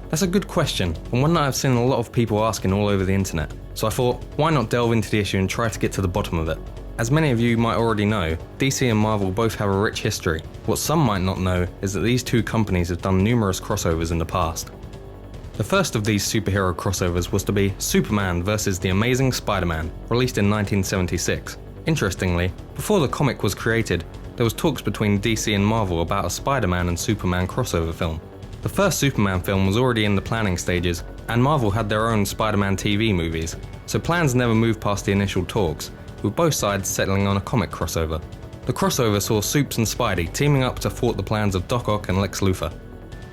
That's a good question, and one that I've seen a lot of people asking all over the internet. So I thought, why not delve into the issue and try to get to the bottom of it? As many of you might already know, DC and Marvel both have a rich history. What some might not know is that these two companies have done numerous crossovers in the past. The first of these superhero crossovers was to be Superman vs. The Amazing Spider-Man, released in 1976. Interestingly, before the comic was created, there was talks between DC and Marvel about a Spider-Man and Superman crossover film. The first Superman film was already in the planning stages, and Marvel had their own Spider-Man TV movies, so plans never moved past the initial talks, with both sides settling on a comic crossover. The crossover saw Supes and Spidey teaming up to thwart the plans of Doc Ock and Lex Luthor.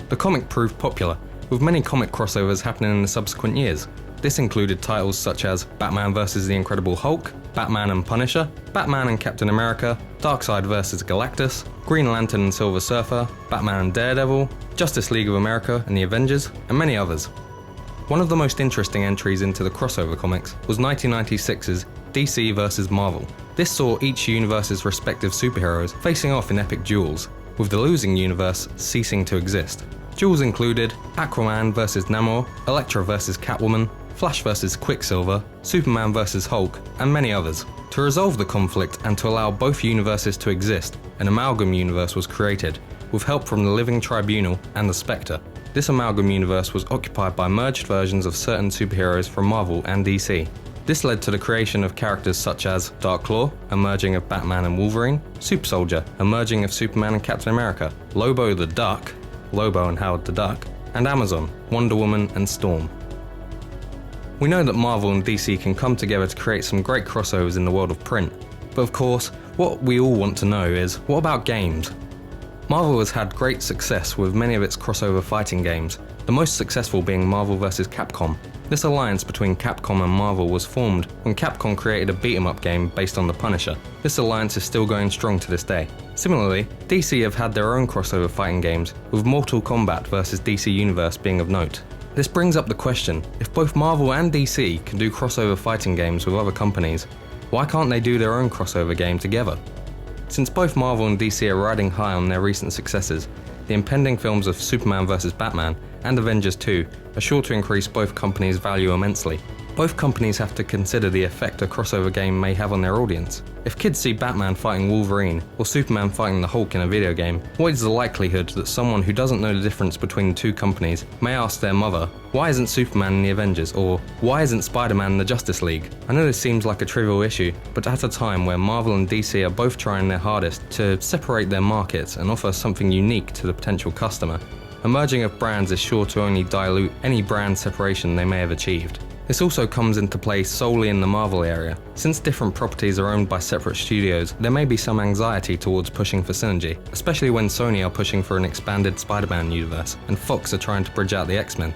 The comic proved popular, with many comic crossovers happening in the subsequent years. This included titles such as Batman vs. The Incredible Hulk, Batman and Punisher, Batman and Captain America, Darkseid vs. Galactus, Green Lantern and Silver Surfer, Batman and Daredevil, Justice League of America and the Avengers, and many others. One of the most interesting entries into the crossover comics was 1996's DC vs. Marvel. This saw each universe's respective superheroes facing off in epic duels, with the losing universe ceasing to exist. Duels included Aquaman vs. Namor, Elektra vs. Catwoman, Flash vs. Quicksilver, Superman vs. Hulk, and many others. To resolve the conflict and to allow both universes to exist, an amalgam universe was created, with help from the Living Tribunal and the Spectre. This amalgam universe was occupied by merged versions of certain superheroes from Marvel and DC. This led to the creation of characters such as Darkclaw, a merging of Batman and Wolverine, Super Soldier, a merging of Superman and Captain America, Lobo the Duck, Lobo and Howard the Duck, and Amazon, Wonder Woman and Storm. We know that Marvel and DC can come together to create some great crossovers in the world of print, but of course, what we all want to know is, what about games? Marvel has had great success with many of its crossover fighting games, the most successful being Marvel vs. Capcom. This alliance between Capcom and Marvel was formed when Capcom created a beat-em-up game based on the Punisher. This alliance is still going strong to this day. Similarly, DC have had their own crossover fighting games, with Mortal Kombat vs. DC Universe being of note. This brings up the question, if both Marvel and DC can do crossover fighting games with other companies, why can't they do their own crossover game together? Since both Marvel and DC are riding high on their recent successes, the impending films of Superman vs. Batman and Avengers 2 are sure to increase both companies' value immensely. Both companies have to consider the effect a crossover game may have on their audience. If kids see Batman fighting Wolverine or Superman fighting the Hulk in a video game, what is the likelihood that someone who doesn't know the difference between the two companies may ask their mother, why isn't Superman in the Avengers, or why isn't Spider-Man in the Justice League? I know this seems like a trivial issue, but at a time where Marvel and DC are both trying their hardest to separate their markets and offer something unique to the potential customer, a merging of brands is sure to only dilute any brand separation they may have achieved. This also comes into play solely in the Marvel area. Since different properties are owned by separate studios, there may be some anxiety towards pushing for synergy, especially when Sony are pushing for an expanded Spider-Man universe, and Fox are trying to bridge out the X-Men.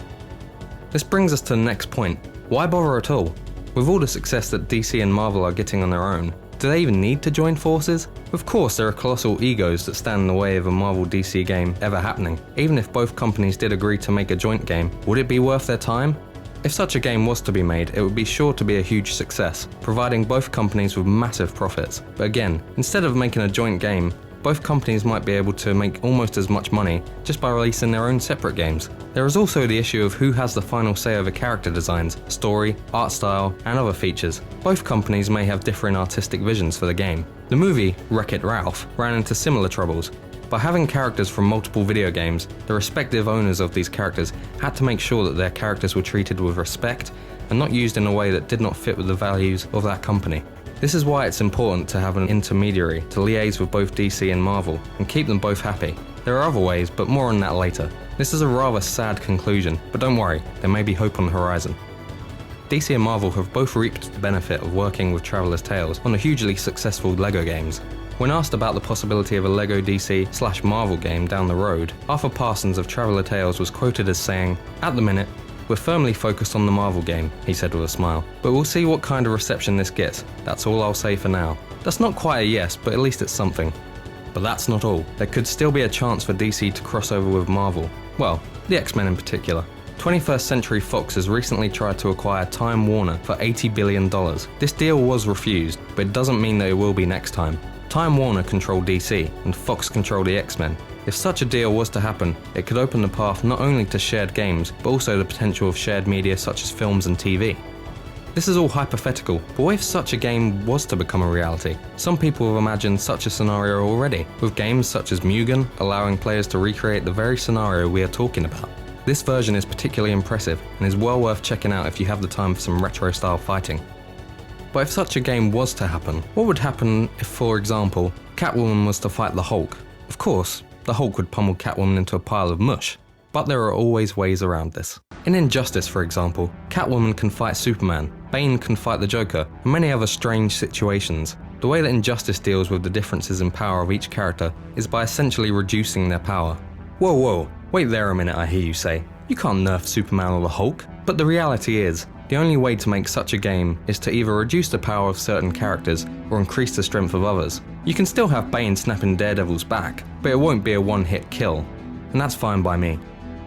This brings us to the next point. Why bother at all? With all the success that DC and Marvel are getting on their own, do they even need to join forces? Of course, there are colossal egos that stand in the way of a Marvel-DC game ever happening. Even if both companies did agree to make a joint game, would it be worth their time? If such a game was to be made, it would be sure to be a huge success, providing both companies with massive profits. But again, instead of making a joint game, both companies might be able to make almost as much money just by releasing their own separate games. There is also the issue of who has the final say over character designs, story, art style, and other features. Both companies may have differing artistic visions for the game. The movie Wreck-It Ralph ran into similar troubles. By having characters from multiple video games, the respective owners of these characters had to make sure that their characters were treated with respect and not used in a way that did not fit with the values of that company. This is why it's important to have an intermediary to liaise with both DC and Marvel and keep them both happy. There are other ways, but more on that later. This is a rather sad conclusion, but don't worry, there may be hope on the horizon. DC and Marvel have both reaped the benefit of working with Traveller's Tales on the hugely successful LEGO games. When asked about the possibility of a LEGO DC/Marvel game down the road, Arthur Parsons of Traveller Tales was quoted as saying, "At the minute, we're firmly focused on the Marvel game," he said with a smile. "But we'll see what kind of reception this gets. That's all I'll say for now." That's not quite a yes, but at least it's something. But that's not all. There could still be a chance for DC to cross over with Marvel. Well, the X-Men in particular. 21st Century Fox has recently tried to acquire Time Warner for $80 billion. This deal was refused, but it doesn't mean that it will be next time. Time Warner controlled DC, and Fox controlled the X-Men. If such a deal was to happen, it could open the path not only to shared games, but also the potential of shared media such as films and TV. This is all hypothetical, but what if such a game was to become a reality? Some people have imagined such a scenario already, with games such as Mugen allowing players to recreate the very scenario we are talking about. This version is particularly impressive and is well worth checking out if you have the time for some retro-style fighting. But if such a game was to happen, what would happen if, for example, Catwoman was to fight the Hulk? Of course, the Hulk would pummel Catwoman into a pile of mush, but there are always ways around this. In Injustice, for example, Catwoman can fight Superman, Bane can fight the Joker, and many other strange situations. The way that Injustice deals with the differences in power of each character is by essentially reducing their power. Whoa, wait there a minute, I hear you say. You can't nerf Superman or the Hulk. But the reality is, the only way to make such a game is to either reduce the power of certain characters or increase the strength of others. You can still have Bane snapping Daredevil's back, but it won't be a one-hit kill, and that's fine by me.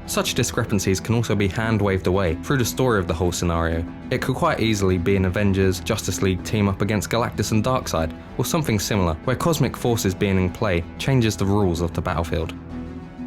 Such discrepancies can also be hand-waved away through the story of the whole scenario. It could quite easily be an Avengers Justice League team up against Galactus and Darkseid, or something similar, where cosmic forces being in play changes the rules of the battlefield.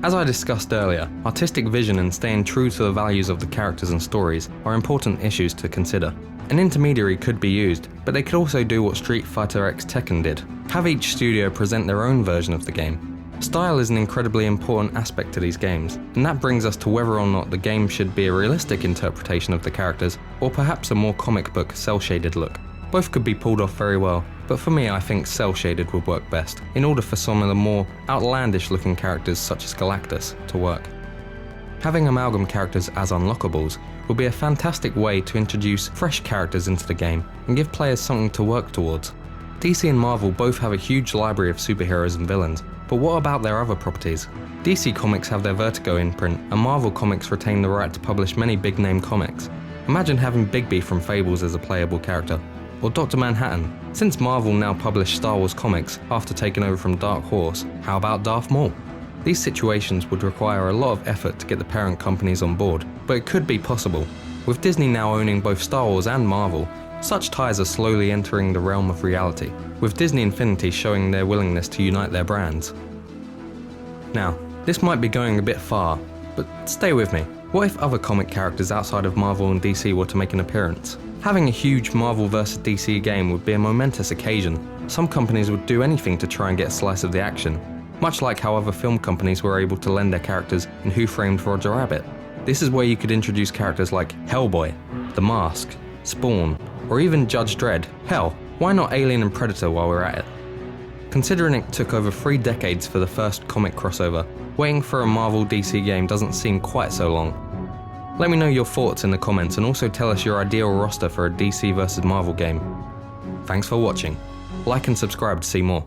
As I discussed earlier, artistic vision and staying true to the values of the characters and stories are important issues to consider. An intermediary could be used, but they could also do what Street Fighter X Tekken did. Have each studio present their own version of the game. Style is an incredibly important aspect to these games, and that brings us to whether or not the game should be a realistic interpretation of the characters, or perhaps a more comic book, cel-shaded look. Both could be pulled off very well, but for me I think cel-shaded would work best, in order for some of the more outlandish looking characters such as Galactus to work. Having amalgam characters as unlockables would be a fantastic way to introduce fresh characters into the game and give players something to work towards. DC and Marvel both have a huge library of superheroes and villains, but what about their other properties? DC Comics have their Vertigo imprint, and Marvel Comics retain the right to publish many big-name comics. Imagine having Bigby from Fables as a playable character, or Dr. Manhattan. Since Marvel now publish Star Wars comics after taking over from Dark Horse, how about Darth Maul? These situations would require a lot of effort to get the parent companies on board, but it could be possible. With Disney now owning both Star Wars and Marvel, such ties are slowly entering the realm of reality, with Disney Infinity showing their willingness to unite their brands. Now, this might be going a bit far, but stay with me. What if other comic characters outside of Marvel and DC were to make an appearance? Having a huge Marvel vs DC game would be a momentous occasion. Some companies would do anything to try and get a slice of the action, much like how other film companies were able to lend their characters in Who Framed Roger Rabbit. This is where you could introduce characters like Hellboy, The Mask, Spawn, or even Judge Dredd. Hell, why not Alien and Predator while we're at it? Considering it took over 3 decades for the first comic crossover, waiting for a Marvel DC game doesn't seem quite so long. Let me know your thoughts in the comments and also tell us your ideal roster for a DC vs Marvel game. Thanks for watching. Like and subscribe to see more.